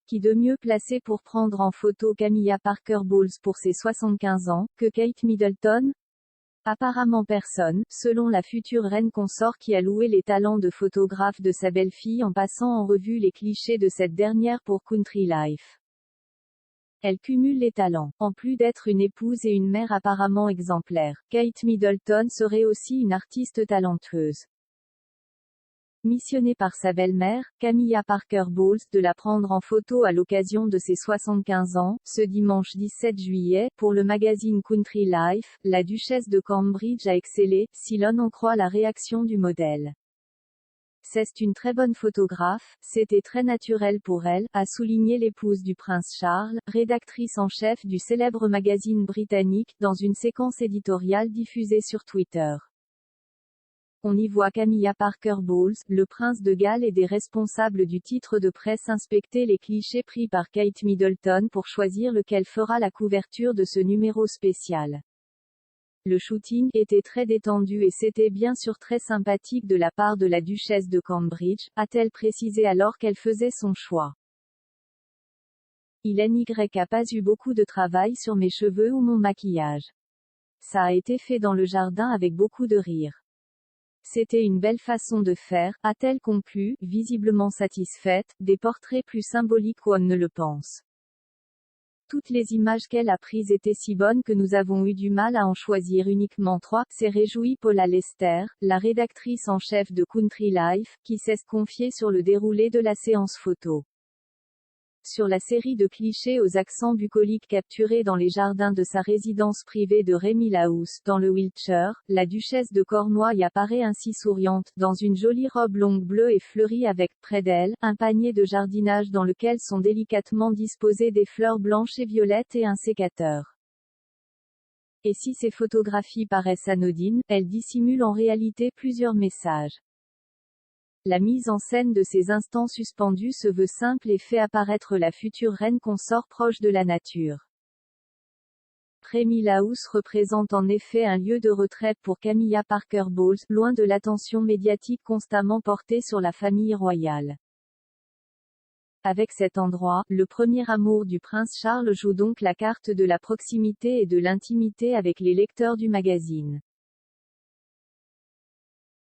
Qui de mieux placé pour prendre en photo Camilla Parker Bowles pour ses 75 ans, que Kate Middleton? Apparemment personne, selon la future reine consort qui a loué les talents de photographe de sa belle-fille en passant en revue les clichés de cette dernière pour Country Life. Elle cumule les talents. En plus d'être une épouse et une mère apparemment exemplaires, Kate Middleton serait aussi une artiste talentueuse. Missionnée par sa belle-mère, Camilla Parker Bowles, de la prendre en photo à l'occasion de ses 75 ans, ce dimanche 17 juillet, pour le magazine Country Life, la duchesse de Cambridge a excellé, si l'on en croit la réaction du modèle. C'est une très bonne photographe, c'était très naturel pour elle, a souligné l'épouse du prince Charles, rédactrice en chef du célèbre magazine britannique, dans une séquence éditoriale diffusée sur Twitter. On y voit Camilla Parker Bowles, le prince de Galles et des responsables du titre de presse inspecter les clichés pris par Kate Middleton pour choisir lequel fera la couverture de ce numéro spécial. Le shooting était très détendu et c'était bien sûr très sympathique de la part de la duchesse de Cambridge, a-t-elle précisé alors qu'elle faisait son choix. Il n'y a pas eu beaucoup de travail sur mes cheveux ou mon maquillage. Ça a été fait dans le jardin avec beaucoup de rire. C'était une belle façon de faire, a-t-elle conclu, visiblement satisfaite, des portraits plus symboliques qu'on ne le pense. Toutes les images qu'elle a prises étaient si bonnes que nous avons eu du mal à en choisir uniquement 3, s'est réjouie Paula Lester, la rédactrice en chef de Country Life, qui s'est confiée sur le déroulé de la séance photo. Sur la série de clichés aux accents bucoliques capturés dans les jardins de sa résidence privée de Remile House, dans le Wiltshire, la duchesse de Cornouailles apparaît ainsi souriante, dans une jolie robe longue bleue et fleurie avec, près d'elle, un panier de jardinage dans lequel sont délicatement disposées des fleurs blanches et violettes et un sécateur. Et si ces photographies paraissent anodines, elles dissimulent en réalité plusieurs messages. La mise en scène de ces instants suspendus se veut simple et fait apparaître la future reine consort proche de la nature. Remile House représente en effet un lieu de retraite pour Camilla Parker Bowles, loin de l'attention médiatique constamment portée sur la famille royale. Avec cet endroit, le premier amour du prince Charles joue donc la carte de la proximité et de l'intimité avec les lecteurs du magazine.